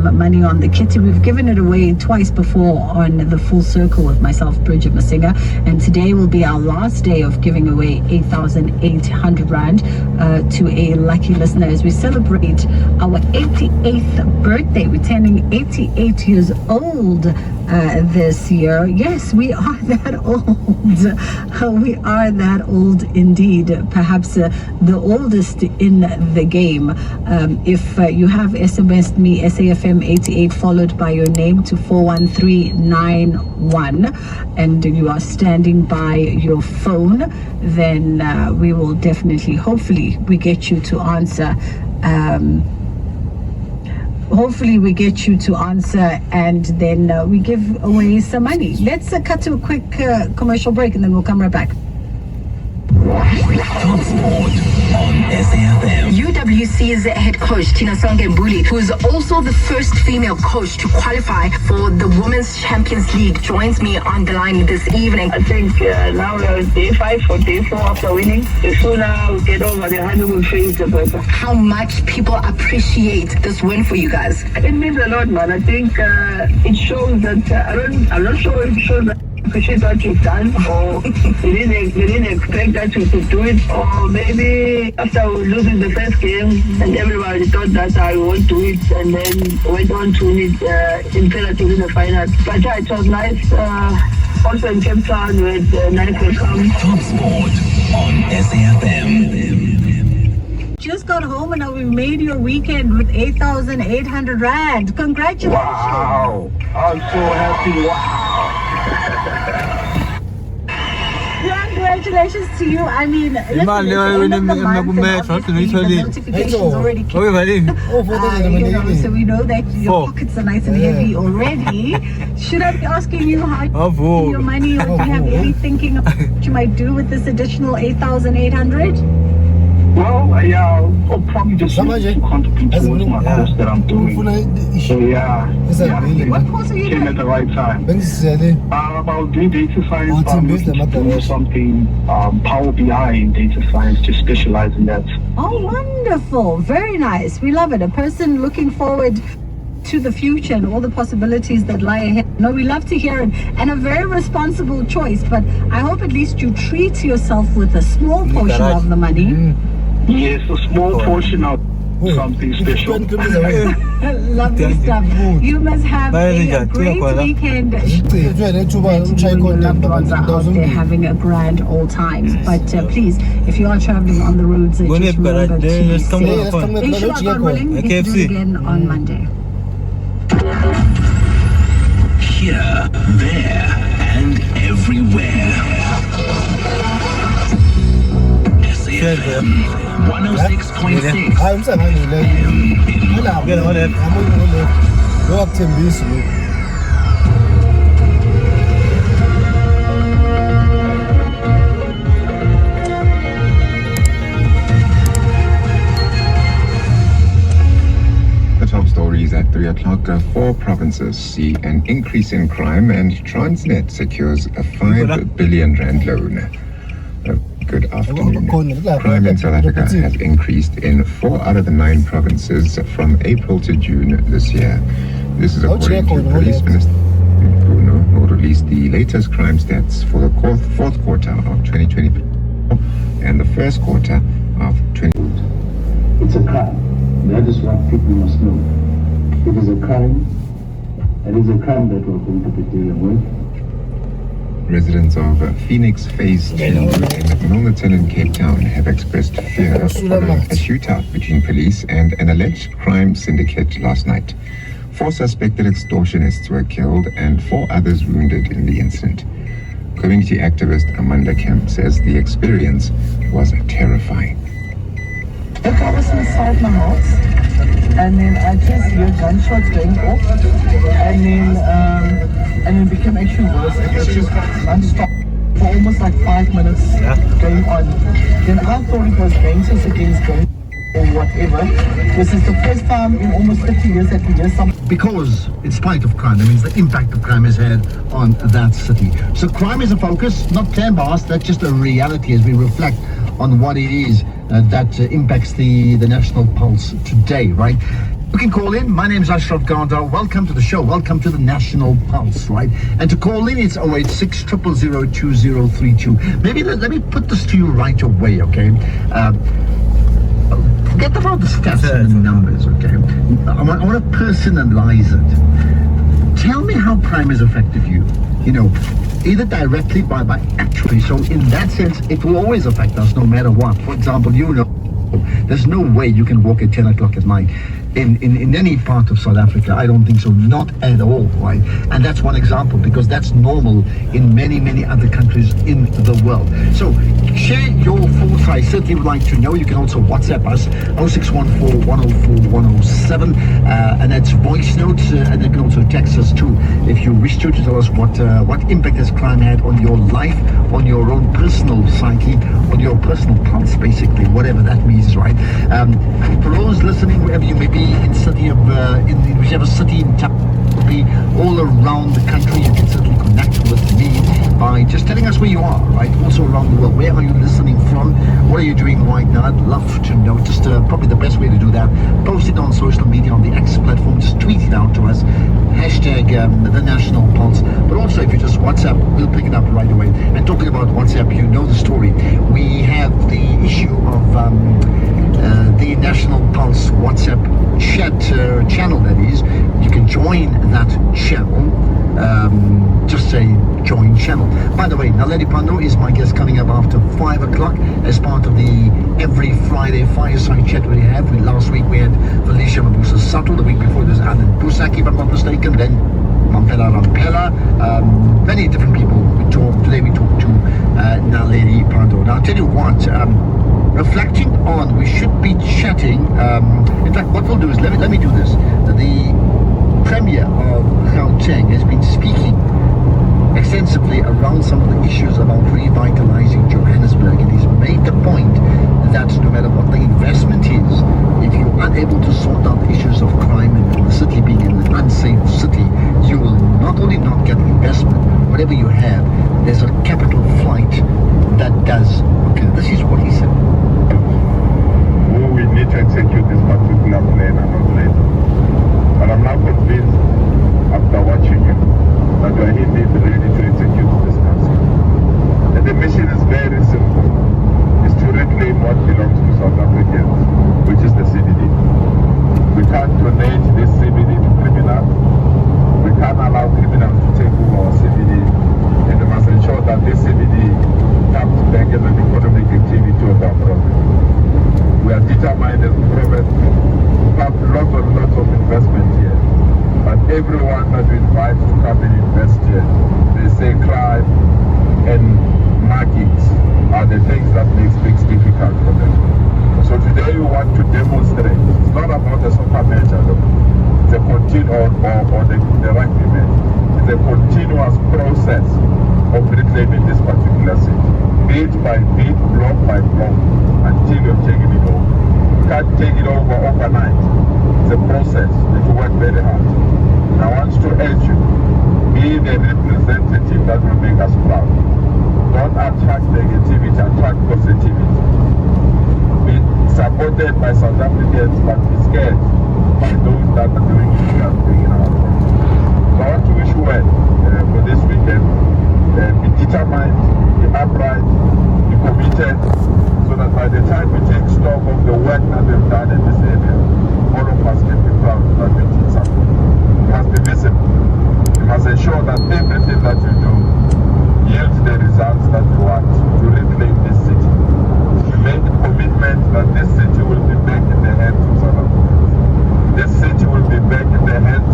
some money on the kitty. We've given it away twice before on the Full Circle with myself, Bridget Masinga, and today will be our last day of giving away 8,800 Rand to a lucky listener as we celebrate our 88th birthday. We're turning 88 years old this year. Yes, we are that old. We are that old indeed. Perhaps the oldest in the game. If you have SMS'd me SAFM 88 followed by your name to 41391 and you are standing by your phone, then we will definitely, hopefully we get you to answer. Hopefully we get you to answer, and then we give away some money. Let's cut to a quick commercial break and then we'll come right back. Transport on SAFM. UWC's head coach Tina Sangembuli, who is also the first female coach to qualify for the Women's Champions League, joins me on the line this evening. I think now we are day 5 or day 4 after winning. The sooner we get over the honeymoon phase, the better. How much people appreciate this win for you guys? It means a lot, man. I think it shows that I'm not sure if it shows that appreciate what you've done, or they didn't expect that you could do it, or maybe after losing the first game and everybody thought that I won't do it, and then went on to win it in penalties in the final. But yeah, it was nice. Also in Cape Town with nice welcome. Transport on SAFM. Just got home and now we made your weekend with 8,800 Rand. Congratulations. Wow. I'm so happy. Wow. Congratulations to you. I mean, listen, it's the end of the month and obviously the notifications already came. So we know that your pockets are nice and heavy already. Should I be asking you how you spend your money, or do you have any thinking of what you might do with this additional 8,800? Well, yeah, I'll probably just contribute towards my course that I'm doing. So yeah, what course are you came doing? at the right time. About doing data science, but I'm looking to do something Power BI in data science, to specialize in that. Oh, wonderful. Very nice. We love it. A person looking forward to the future and all the possibilities that lie ahead. No, we love to hear it, and a very responsible choice, but I hope at least you treat yourself with a small portion of the money. Yes, a small portion of something special. Lovely stuff. You must have a great weekend. Loved ones are out there having a grand old time. But please, if you are traveling on the roads, just remember to be safe. Inshallah, God willing, we can do it again on Monday. Here, there, and everywhere. SAFM 106.6 The top stories at 3 o'clock. 4 provinces see an increase in crime, and Transnet secures a 5 billion rand loan. Good afternoon. Crime in South Africa has increased in 4 out of the 9 provinces from April to June this year. This is according to Police Minister Bruno, who released the latest crime stats for the fourth quarter of 2024 and the first quarter of 2020. It's a crime. That is what people must know. It is a crime. It is a crime that we're going to be dealing with. Residents of Phoenix Phase 2 in Middleburg in Cape Town have expressed fear following a shootout between police and an alleged crime syndicate last night. 4 suspected extortionists were killed and 4 others wounded in the incident. Community activist Amanda Kemp says the experience was terrifying. Look, I was inside my house, and then I just hear gunshots going off, and then it became actually worse. It was just non-stop for almost like 5 minutes going on. Then I thought it was gangsters against gangs or whatever. This is the first time in almost 50 years that we hear something. Because in spite of crime, that means the impact of crime has had on that city. So crime is a focus, not Tambas, that's just a reality as we reflect on what it is that impacts the national pulse today, right? You can call in. My name is Ashraf Gandar. Welcome to the show. Welcome to the National Pulse, right? And to call in, it's 086 000 2032. Maybe let me put this to you right away, okay? Forget about the stats and the numbers, okay? I want to personalize it. Tell me how crime has affected you. You know, either directly by actually. So in that sense, it will always affect us no matter what. For example, you know, there's no way you can walk at 10 o'clock at night in any part of South Africa. I don't think so, not at all, right? And that's one example, because that's normal in many other countries in the world. So share your thoughts. I certainly would like to know. You can also WhatsApp us 0614 104 107, and that's voice notes, and you can also text us too if you wish to tell us what impact has crime had on your life, on your own personal psyche, on your personal pulse, basically, whatever that means, right? For those listening, wherever you may be, in city of in whichever city in town, be all around the country, you can certainly connect with me by just telling us where you are, right? Also around the world, where are you listening from? What are you doing right now? I'd love to know. Just probably the best way to do that, post it on social media, on the X platform, just tweet it out to us, hashtag the National Pulse. But also, if you just WhatsApp, we'll pick it up right away. And talking about WhatsApp, you know the story. We have the issue of the National Pulse WhatsApp chat channel, that is. You can join that channel. Just say join channel. By the way, Naledi Pandro is my guest coming up after 5 o'clock as part of the every Friday fireside chat we have. Last week we had Felicia Mabusa Sato. The week before it was Alan Busaki, if I'm not mistaken. Then Mampela Rampela. Many different people. Today we talked to Naledi Pandro. Now I'll tell you what, reflecting on, we should be chatting. In fact, what we'll do is, let me do this. The Premier of Gauteng has been speaking extensively around some of the issues about revitalizing Johannesburg, and he's made the point that no matter what the investment is, if you're unable to sort out the issues of crime and the city being an unsafe city, you will not only not get investment, whatever you have, there's a capital flight that does. Okay, this is what he said. We need to execute this particular plan and not later. But I'm now convinced, after watching him, that we are indeed ready to execute this concept. And the mission is very simple. It's to reclaim what belongs to South Africans, which is the CBD. We can't donate this CBD to criminals. We can't allow criminals to take over our CBD. And we must ensure that this CBD comes back as an economic activity of our province. We are determined as a province to have lots of investment here. But everyone that we invite to come and invest here, they say crime and markets are the things that makes things difficult for them. So today we want to demonstrate. It's not about a soccer match alone. It's a continuous, or the rugby match. It's a continuous process of reclaiming this particular city. Bit by bit, block by block, until you're taking it over. You can't take it over overnight. It's a process. You need to work very hard. And I want to urge you, be the representative that will make us proud. Don't attract negativity, attract positivity. Be supported by South Africans, but be scared by those that are doing it in our country. So I want to wish you well for this weekend. Be determined, be upright, be committed, so that by the time we take stock of the work that we've done in this area, all of us can be proud that we did something. You must be visible. You must ensure that everything that you do yields the results that you want to reclaim this city. We make a commitment that this city will be back in the hands of South Africa. This city will be back in the hands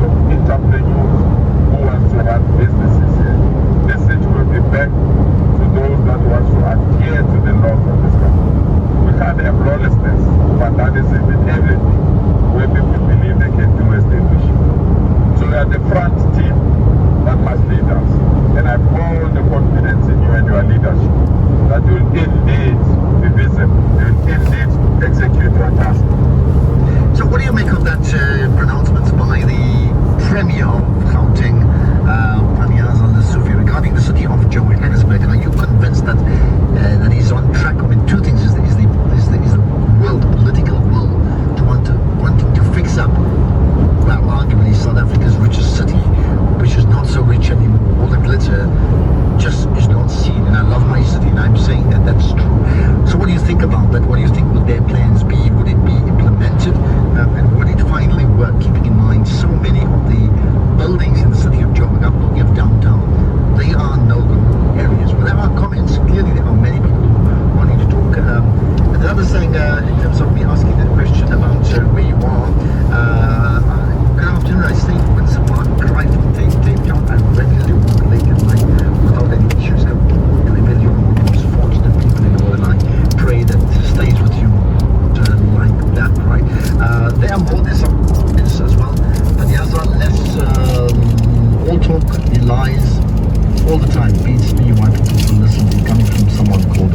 all the time. Beats me why people listen to coming from someone called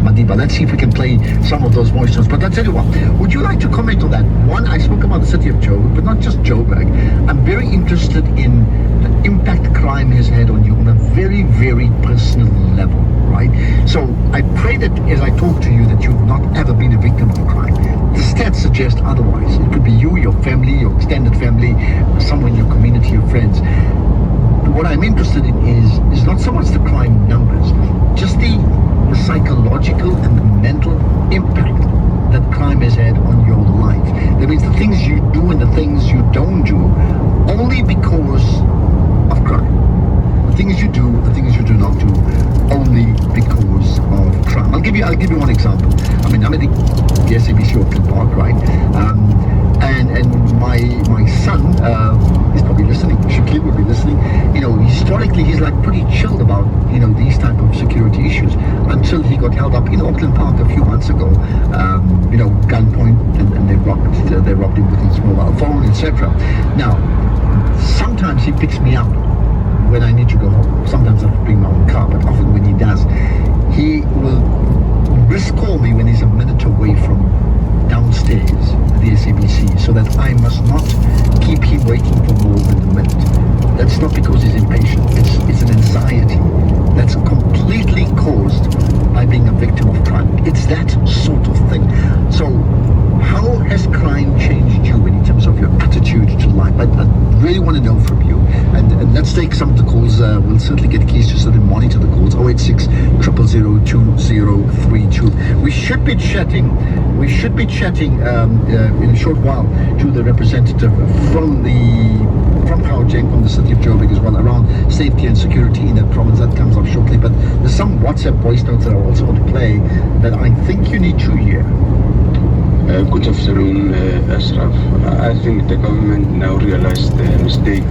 Madiba. Let's see if we can play some of those voice notes. But I'll tell you what, would you like to comment on that? One, I spoke about the city of Joburg, but not just Joburg. I'm very interested in the impact crime has had on you on a very, very personal level, right? So I pray that as I talk to you that you've not ever been a victim of crime. The stats suggest otherwise. It could be you, your family, your extended family, someone in your community, your friends. What I'm interested in is not so much the crime numbers, just the psychological and the mental impact that crime has had on your life. That means the things you do and the things you don't do only because of crime. The things you do, the things you do not do, only because of crime. I'll give you one example. I mean, I'm at the SABC Auckland Park, right? And my son is probably listening. Shakil will be listening. You know, historically he's like pretty chilled about, you know, these type of security issues until he got held up in Auckland Park a few months ago. You know, gunpoint, and they robbed him with his mobile phone, etc. Now, sometimes he picks me up when I need to go home. Sometimes I have to bring my own car, but often when he does, he will risk call me when he's a minute away from downstairs at the SABC, so that I must not keep him waiting for more than a minute. That's not because he's impatient. It's an anxiety that's completely caused by being a victim of crime. It's that sort of thing. So how has crime changed you in terms of your attitude to life? I really want to know from you. And let's take some of the calls. We'll certainly get keys to sort of monitor the calls. 086 000 2032. We should be chatting in a short while to the representative from Gauteng, from the city of Joburg as well, around safety and security in that province. That comes up shortly. But there's some WhatsApp voice notes that I also want to play that I think you need to hear. Good afternoon, Ashraf. I think the government now realized the mistake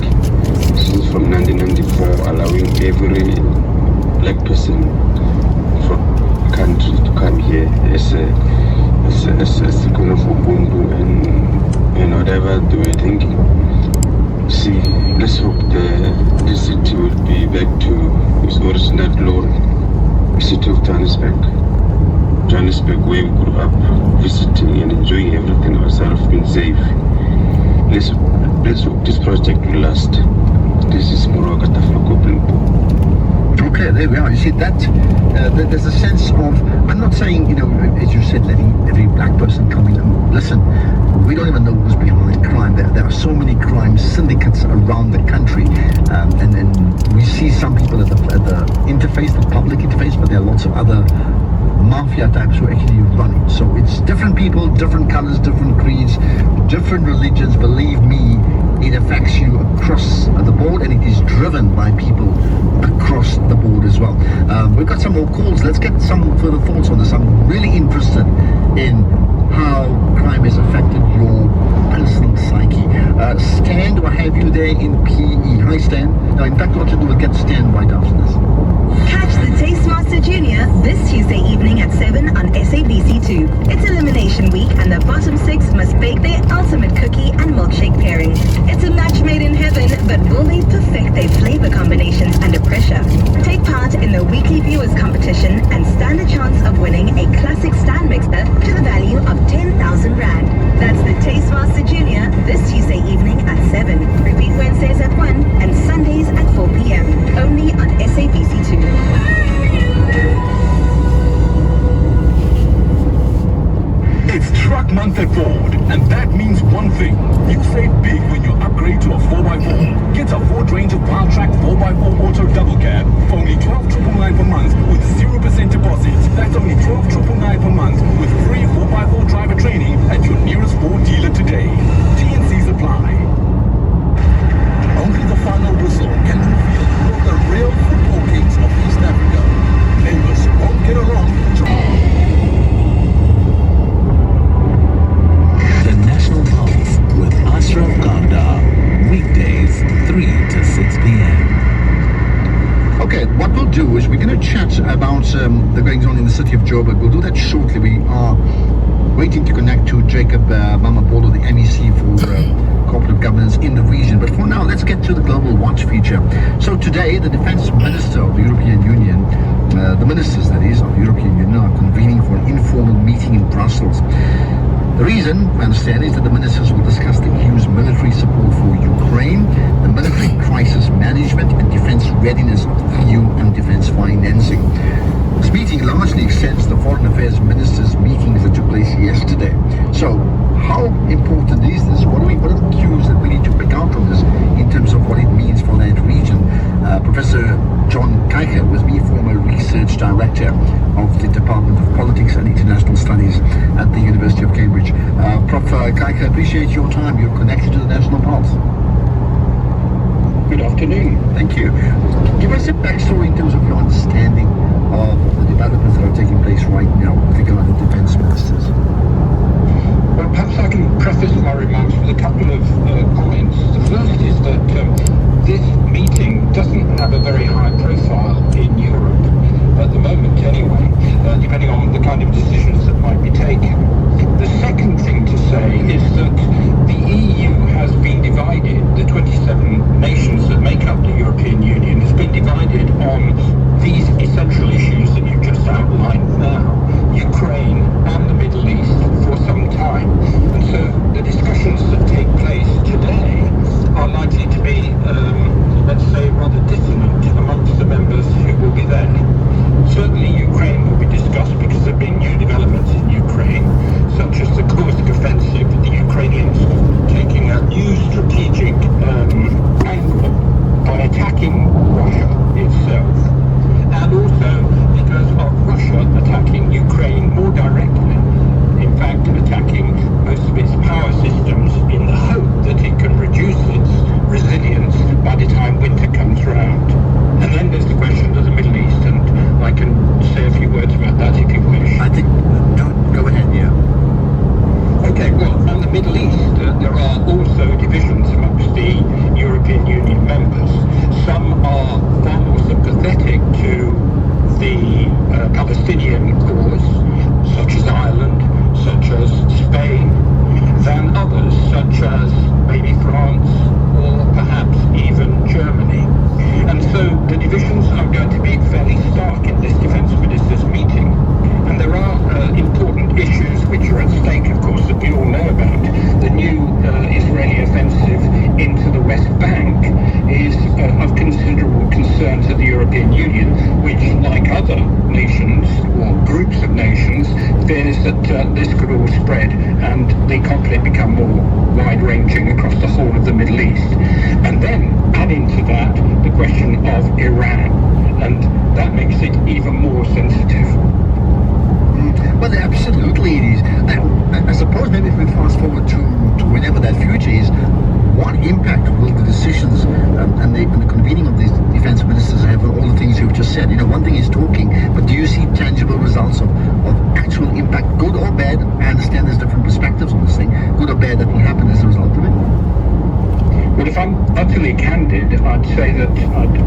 since from 1994, allowing every black person from the country to come here as a kind of Ubuntu and whatever they were thinking. See, let's hope the city will be back to its original glory, the city of Johannesburg, where we grew up visiting and enjoying everything ourselves, being safe. Let's hope this project will last. This is Morogata from Okay, there we are. You see that there's a sense of, I'm not saying, you know, as you said, letting every black person come in and listen. We don't even know who's behind crime. There are so many crime syndicates around the country, and then we see some people at the interface, the public interface, but there are lots of other mafia types who are actually running. So it's different people, different colors, different creeds, different religions. Believe me, it affects you across the board, and it is driven by people across the board as well. We've got some more calls. Let's get some further thoughts on this. I'm really interested in how crime has affected your personal psyche. Stan, do I have you there in PE? Hi, Stan. Now, in fact, what to do, we'll get Stan right after this. Catch the Tastemaster Junior this Tuesday evening at 7 on SABC2. It's Elimination Week and the bottom 6 must bake their ultimate cookie and milkshake pairing. It's a match made in heaven, but will they perfect their flavor combinations under pressure? Take part in the weekly viewers competition and stand a chance of winning a classic stand mixer to the value of 10,000 Rand. That's the Tastemaster Junior this Tuesday evening at 7. Repeat Wednesdays at 1 and Sundays at 4 p.m. Only on SABC2. It's Truck Month at Ford, and that means one thing. You save big when you upgrade to a 4x4. Get a Ford Ranger Wildtrak 4x4 Auto Double Cab for only 12,999 per month with 0% deposit. That's only 12,999 per month with free 4x4 driver training at your nearest Ford dealer today. T&Cs apply. Only the final whistle can reveal who are the real football kings of East Africa. Neighbors won't get along. The National Pulse with Ashraf Ganda. Weekdays, 3 to 6 p.m. Okay, what we'll do is we're going to chat about the goings on in the city of Joburg. We'll do that shortly. We are waiting to connect to Jacob Mamapolo, the MEC for corporate governance in the region. But for now, let's get to the global watch for feature. So today, the Defence Minister of the European Union, the ministers that is of the European Union, are convening for an informal meeting in Brussels. The reason, I understand, is that the ministers will discuss the EU's military support for Ukraine, the military crisis management and defence readiness of the EU, and defence financing. This meeting largely extends the foreign affairs ministers' meetings that took place yesterday. So, how important is this? What are the cues that we need to pick out from this in terms of what it means for that region? Professor John Kaiker with me, former research director of the Department of Politics and International Studies at the University of Cambridge. Prof. Kaiker, appreciate your time. You're connected to the National Pulse. Good afternoon. Thank you. Give us a backstory in terms of your understanding of the developments that are taking place right now with regard to defence ministers. Well, perhaps I can preface my remarks with a couple of comments. The first is that this meeting doesn't have a very high profile in Europe, at the moment anyway, depending on the kind of decisions that might be taken. The second thing to say is that the EU has been divided, the 27 nations that make up the European Union has been divided on these essential issues that you've just outlined now, Ukraine and the Middle East, for some time. And so the discussions that take place today are likely to be, let's say, rather dissonant amongst the members who will be there. Certainly Ukraine will be discussed because there have been new developments in Ukraine, such as the Kursk offensive, the Ukrainians taking a new strategic angle by attacking Russia itself, and also because of Russia attacking Ukraine more directly, in fact attacking most of its power systems in the hope that it can reduce its resilience by the time winter comes round. And then there's the question of the Middle East, and I can say a few words about that if you wish. I think, go ahead, yeah. Okay, well, on the Middle East, there are also divisions amongst the European Union members. Some are far more sympathetic to the Palestinian cause, such as Ireland, such as Spain, than others, such as maybe France or perhaps even Germany. And so the divisions are going to be fairly stark in this defence ministers' meeting. And there are important issues which are at stake, of course, that we all know about. The new Israeli offensive into the West Bank is of considerable concern to the European Union, which, like other nations or groups of nations, fears that this could all spread and the conflict become more wide-ranging across the whole of the Middle East. And then add into that the question of Iran, and that makes it even more sensitive. Well, absolutely it is. I suppose maybe if we fast forward to whenever that future is, what impact will the decisions and the convening of these defence ministers have on all the things you've just said? You know, one thing is talking, but do you see tangible results of actual impact, good or bad? I understand there's different perspectives on this thing, good or bad, that will happen as a result of it. Well, if I'm utterly candid, I'd say that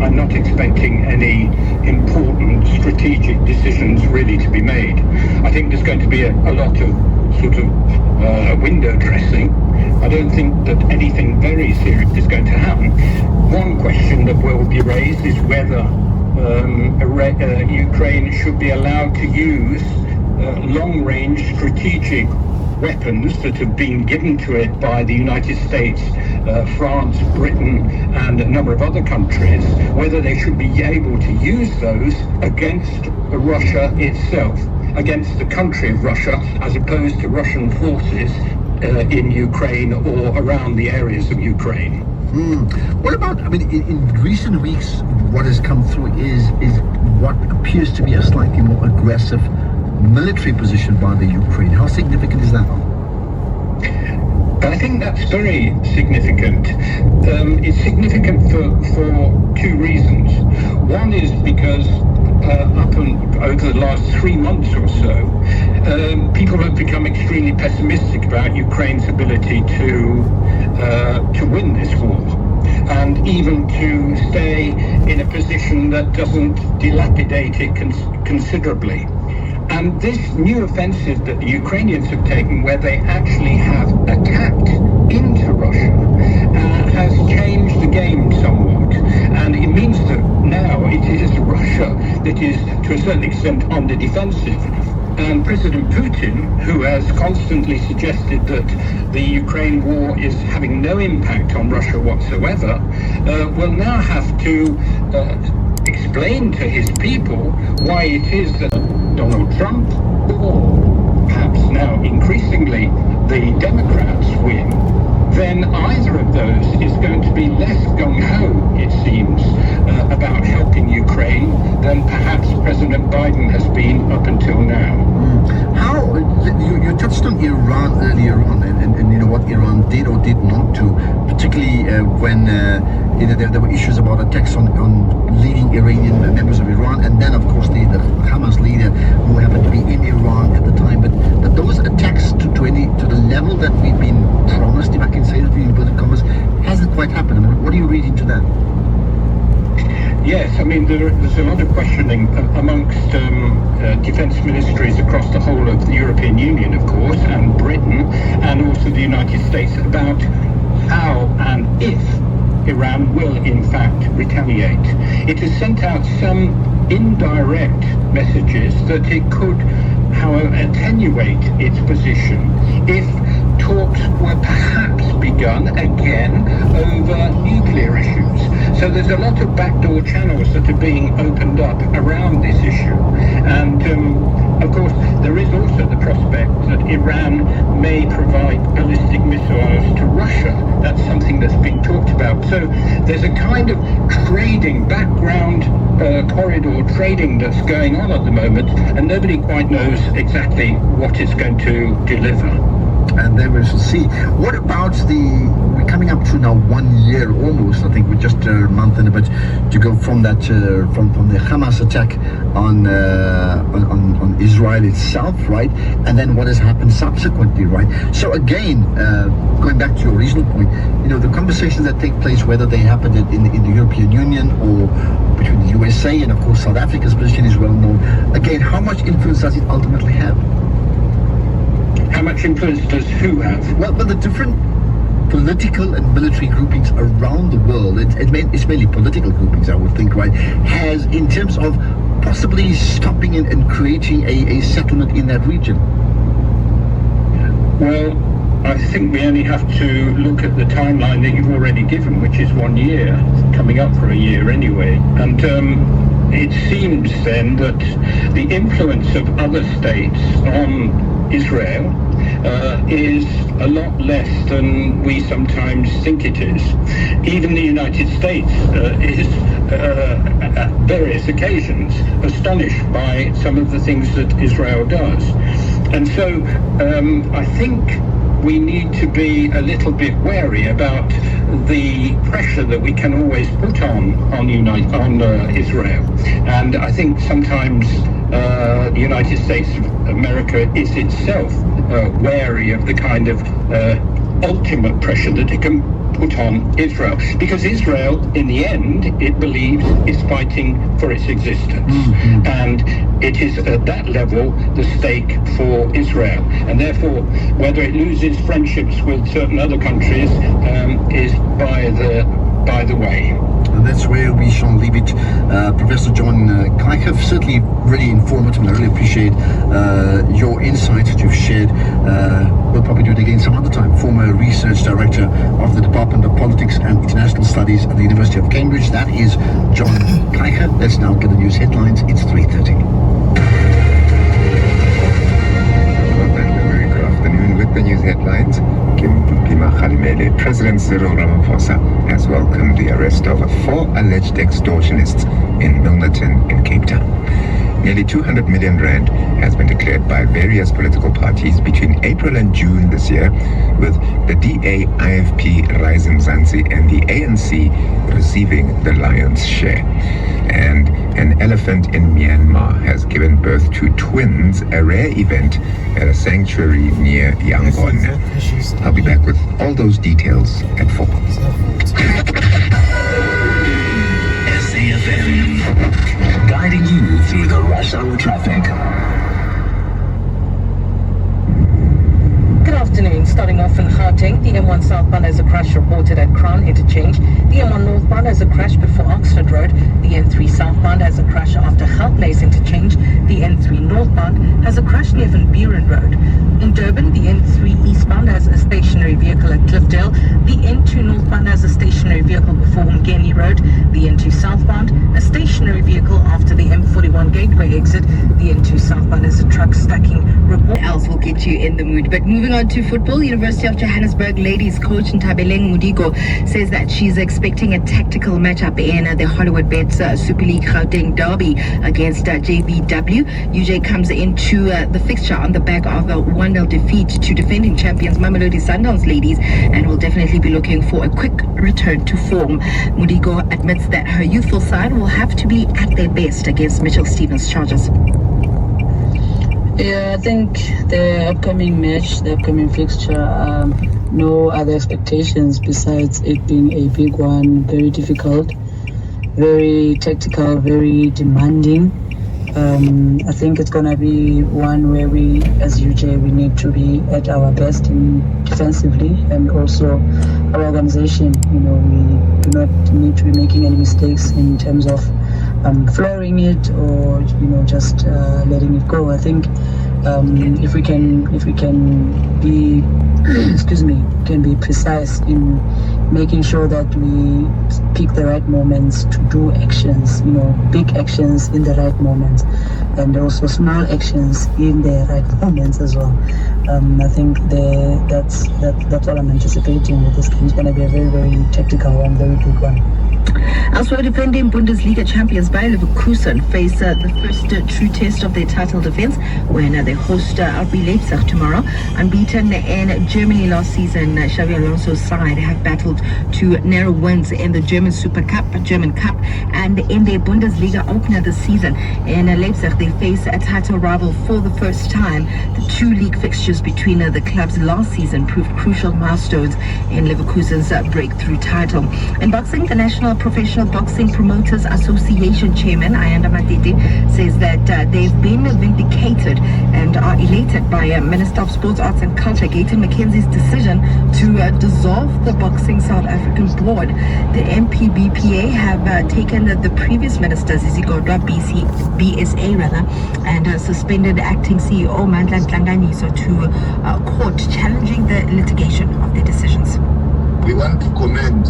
I'm not expecting any important strategic decisions really to be made. I think there's going to be a lot of sort of window dressing. I don't think that anything very serious is going to happen. One question that will be raised is whether Ukraine should be allowed to use long-range strategic weapons that have been given to it by the United States, France, Britain, and a number of other countries, whether they should be able to use those against Russia itself, against the country of Russia, as opposed to Russian forces in Ukraine or around the areas of Ukraine. What about, I mean, in recent weeks, what has come through is what appears to be a slightly more aggressive military position by the Ukraine. How significant is that? I think that's very significant. It's significant for two reasons. One is because over the last 3 months or so, people have become extremely pessimistic about Ukraine's ability to win this war, and even to stay in a position that doesn't dilapidate it considerably. And this new offensive that the Ukrainians have taken, where they actually have attacked into Russia, has changed the game somewhat. it is to a certain extent on the defensive. And President Putin, who has constantly suggested that the Ukraine war is having no impact on Russia whatsoever, will now have to explain to his people why it is that Donald Trump, or perhaps now increasingly the Democrats, win. Then either of those is going to be less gung-ho, it seems, about helping Ukraine than perhaps President Biden has been up until now. How, you touched on Iran earlier on, and you know what Iran did or did not do, particularly when there were issues about attacks on leading Iranian members of Iran, and then of course the Hamas leader who happened to be in Iran at the time. But those attacks to the level that we've been promised, if I can say that in inverted commas, hasn't quite happened. I mean, what do you read into that? Yes, I mean, there's a lot of questioning amongst defence ministries across the whole of the European Union, of course, and Britain, and also the United States, about how and if Iran will, in fact, retaliate. It has sent out some indirect messages that it could, however, attenuate its position if talks were perhaps begun again over nuclear issues. So there's a lot of backdoor channels that are being opened up around this issue. And of course, there is also the prospect that Iran may provide ballistic missiles to Russia. That's something that's being talked about. So there's a kind of trading, background corridor trading that's going on at the moment, and nobody quite knows exactly what it's going to deliver. And then we shall see. What about we're coming up to now 1 year almost, I think we're just a month and a bit to go from that, from the Hamas attack on Israel itself, right? And then what has happened subsequently, right? So again, going back to your original point, you know, the conversations that take place, whether they happened in the European Union or between the USA and of course South Africa's position is well known. Again, how much influence does it ultimately have? How much influence does who have? Well, the different political and military groupings around the world, it's mainly political groupings, I would think, right, has in terms of possibly stopping and creating a settlement in that region? Well, I think we only have to look at the timeline that you've already given, which is 1 year, coming up for a year anyway. And it seems then that the influence of other states on Israel is a lot less than we sometimes think it is. Even the United States is, at various occasions, astonished by some of the things that Israel does. And so I think we need to be a little bit wary about the pressure that we can always put on Israel. And I think sometimes the United States of America is itself wary of the kind of ultimate pressure that it can put on Israel. Because Israel, in the end, it believes, is fighting for its existence. Mm-hmm. And it is at that level the stake for Israel. And therefore, whether it loses friendships with certain other countries is by the way. And that's where we shall leave it. Professor John Kleicher, certainly really informative, and I really appreciate your insight that you've shared. We'll probably do it again some other time. Former research director of the Department of Politics and International Studies at the University of Cambridge. That is John Kleicher. Let's now get the news headlines. It's 3:30. With the news headlines, President Cyril Ramaphosa has welcomed the arrest of 4 alleged extortionists in Milnerton in Cape Town. Nearly 200 million rand has been declared by various political parties between April and June this year, with the DA, IFP, Rise Mzansi and the ANC receiving the lion's share. And an elephant in Myanmar has given birth to twins, a rare event at a sanctuary near Yangon. I'll be back with all those details at 4. SAFM, guiding you through the rush hour traffic. Good afternoon. Starting off in Gauteng, the M1 southbound has a crash reported at Crown Interchange. The M1 northbound eastbound has a crash before Oxford Road. The N3 southbound has a crash after Hout Place interchange. The N3 northbound has a crash near Van Buren Road. In Durban, the N3 eastbound has a stationary vehicle at Cliffdale. The N2 northbound has a stationary vehicle before Umgeni Road. The N2 southbound, a stationary vehicle after the M41 Gateway exit. The N2 southbound has a truck stacking report. Else will get you in the mood. But moving on to football, University of Johannesburg ladies coach Ntabeleng Mudigo says that she's expecting a tactical matchup in the Hollywood Bets Super League Gauteng derby against JBW. UJ comes into the fixture on the back of a 1-0 defeat to defending champions Mamelodi Sundowns ladies, and will definitely be looking for a quick return to form. Mudigo admits that her youthful side will have to be at their best against Mitchell Stevens Chargers. Yeah, I think the upcoming match, the upcoming fixture, no other expectations besides it being a big one, very difficult, very tactical, very demanding. I think it's going to be one where we, as UJ, we need to be at our best defensively, and also our organization, we do not need to be making any mistakes in terms of flooring it or just letting it go. I think if we can be can be precise in making sure that we pick the right moments to do actions, big actions in the right moments, and also small actions in the right moments as well. I think that's what I'm anticipating with this game. It's going to be a very, very tactical one, very big one. Elsewhere, defending Bundesliga champions Bayer Leverkusen face the first true test of their title defense when they host RB Leipzig tomorrow. Unbeaten in Germany last season, Xabi Alonso's side have battled to narrow wins in the German Super Cup, German Cup, and in their Bundesliga opener this season. In Leipzig, they face a title rival for the first time. The two league fixtures between the clubs last season proved crucial milestones in Leverkusen's breakthrough title. In boxing, the National Professional Boxing Promoters Association Chairman Ayanda Matete says that they've been vindicated and are elated by Minister of Sports, Arts and Culture Gayton McKenzie's decision to dissolve the Boxing South African Board. The MPBPA have taken the previous minister Zizigodwa BSA and suspended acting CEO Mandla Nhlanganiso to court, challenging the litigation of their decisions. We want to commend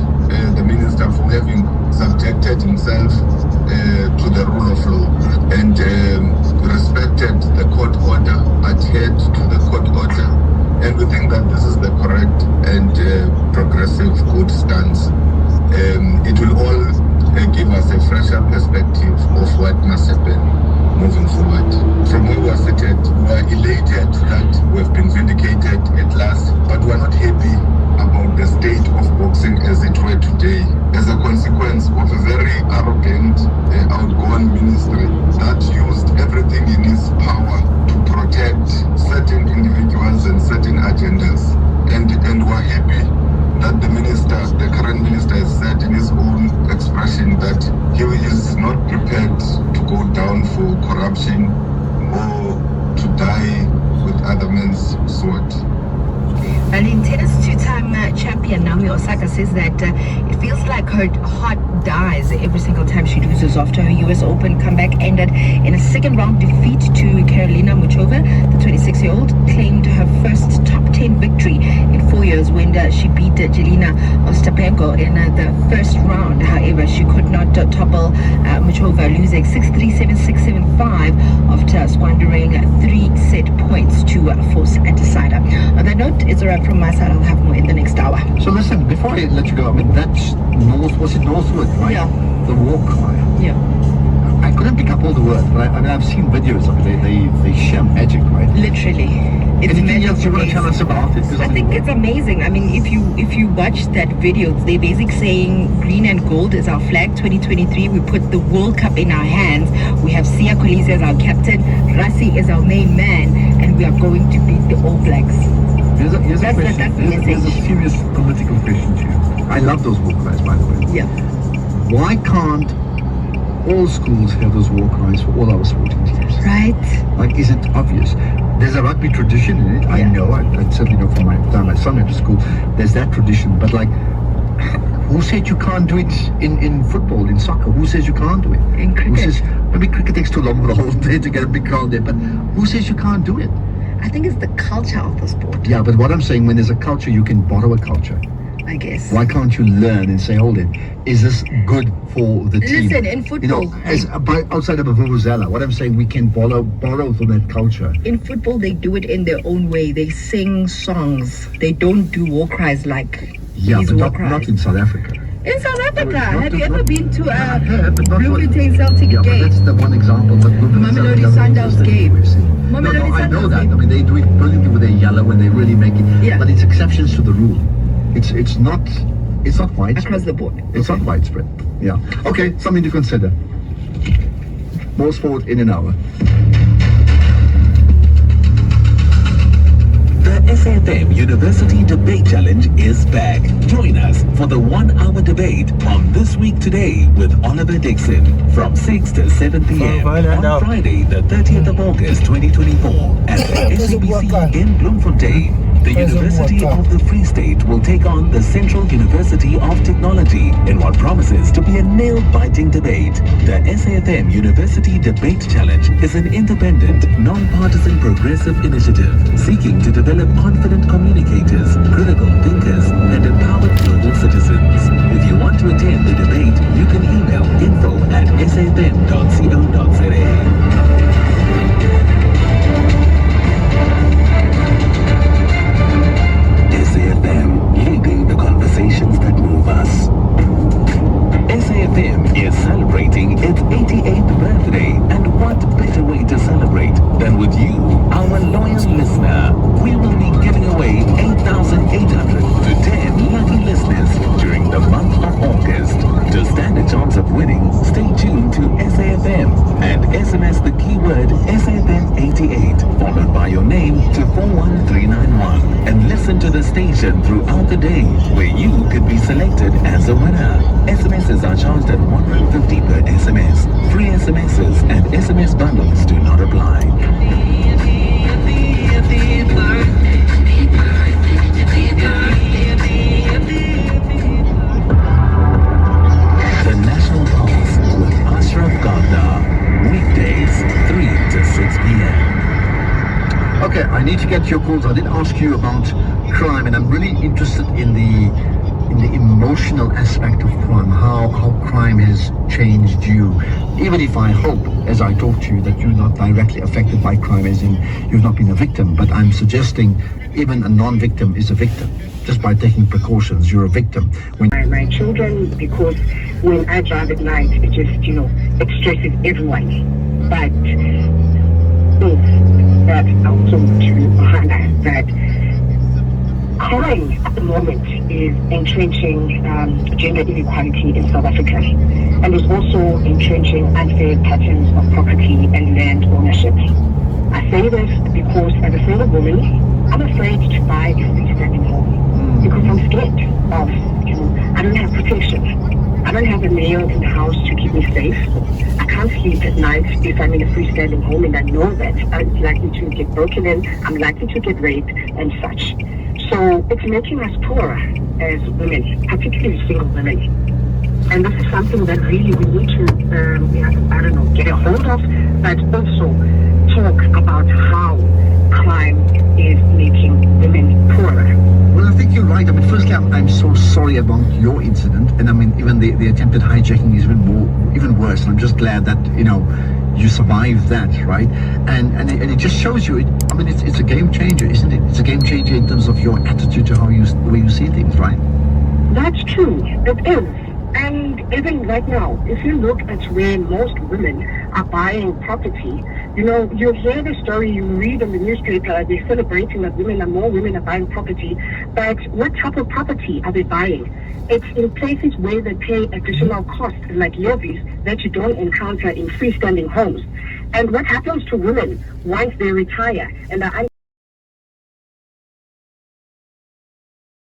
the minister for having subjected himself to the rule of law and respected the court order, adhered to the court order, and we think that this is the correct and progressive good stance. It will all give us a fresher perspective of what must happen moving forward. From where we are seated, we are elated that we've been vindicated at last, but we are not happy about the state of boxing as it were today, as a consequence of a very arrogant, outgoing ministry that used everything in its power to protect certain individuals and certain agendas. And we're happy that the current minister has said in his own expression that he is not prepared to go down for corruption or to die with other men's sword. And in tennis, two-time champion Naomi Osaka says that it feels like her heart dies every single time she loses after her US Open comeback ended in a second-round defeat to Karolina Muchova. The 26-year-old claimed her first top 10 victory in 4 years when she beat Jelena Ostapenko in the first round. However, she could not topple Muchova, losing 6-3, 7-6, 7-5 after squandering 3 set points to force a decider. On that note, it's a wrap from my side. I'll have more in the next hour. So listen, before I let you go, I mean, that's was it Northwood, right? Yeah. The war cry. Yeah. I couldn't pick up all the words, but I've seen videos of it. They share magic, right? Literally. It's Anything else you want to tell us about it? I think it's amazing. I mean, if you watch that video, they're basically saying green and gold is our flag. 2023, we put the World Cup in our hands. We have Siya Kolisi as our captain. Rassi is our main man, and we are going to beat the All Blacks. Here's a question. That's the message. Here's a serious political question to you. I love those war cries, by the way. Yeah. Why can't all schools have those war cries for all our sporting teams? Right. Like, is it obvious? There's a rugby tradition in it. I know. I certainly know from my time my son went to school. There's that tradition. But like, Who said you can't do it in football, in soccer? Who says you can't do it? In cricket. Who says, maybe cricket takes too long for the whole day to get a big crowd there, but who says you can't do it? I think it's the culture of the sport. Yeah, but what I'm saying, when there's a culture, you can borrow a culture. I guess. Why can't you learn and say, hold it, is this good for the team? Listen, in football, outside of a vuvuzela, what I'm saying, we can borrow from that culture. In football, they do it in their own way. They sing songs. They don't do war cries like these war cries. Not in South Africa. In South Africa, have you ever not- been to Yeah, a but not what- Bloemfontein Celtic Yeah, but game? that's the one example. But Mamelodi Sundowns game. Mamelodi I know Sundowns that. game. I mean, they do it brilliantly with their yellow when they really make it. Yeah. But it's exceptions to the rule. It's not widespread. Across the board. It's not widespread. Yeah. Okay, something to consider. More sport in an hour. The SAFM University Debate Challenge is back. Join us for the 1-hour debate on This Week Today with Oliver Dixon from 6 to 7 p.m. on Friday, the 30th of August 2024 at the SABC in Bloemfontein. The University of the Free State will take on the Central University of Technology in what promises to be a nail-biting debate. The SAFM University Debate Challenge is an independent, non-partisan progressive initiative seeking to develop confident communicators, critical thinkers, and empowered global citizens. If you want to attend the debate, you can email info@safm.co.za. SAFM, leading the conversations that move us. SAFM is celebrating its 88th birthday, and what better way to celebrate than with you, our loyal listener. We will be giving away 8,800 to 10 lucky listeners during the month of August. To stand a chance of winning, stay tuned to SAFM and SMS the keyword SAFM88 followed by your name to 41391 and listen to the station throughout the day where you could be selected as a winner. SMSs are charged at 150 per SMS. Free SMSs and SMS bundles do not apply. The National Pulse with Ashraf Gardner. Weekdays, 3 to 6 p.m. Okay, I need to get your calls. I did ask you about crime, and I'm really interested in the emotional aspect of crime, how crime has changed you. Even if I hope, as I talk to you, that you're not directly affected by crime, as in you've not been a victim, but I'm suggesting even a non-victim is a victim. Just by taking precautions, you're a victim. When my children, because when I drive at night, it just, it stresses everyone. But that also to highlight that crime at the moment is entrenching gender inequality in South Africa, and is also entrenching unfair patterns of property and land ownership. I say this because as a single woman, I'm afraid to buy a freestanding home because I'm scared of, I don't have protection. I don't have a male in the house to keep me safe. I can't sleep at night if I'm in a freestanding home and I know that I'm likely to get broken in, I'm likely to get raped and such. So it's making us poorer as women, particularly single women. And this is something that really we need to, get a hold of, but also talk about how crime is making women poorer. Well, I think you're right. I mean, firstly, I'm so sorry about your incident, and I mean, even the attempted hijacking is even worse. And I'm just glad that you survived that, right? And it just shows you. It's a game changer, isn't it? It's a game changer in terms of your attitude to the way you see things, right? That's true. It is. And even right now, if you look at where most women are buying property, you hear the story, you read in the newspaper, they're celebrating that more women are buying property. But what type of property are they buying? It's in places where they pay additional costs, like levies, that you don't encounter in freestanding homes. And what happens to women once they retire and are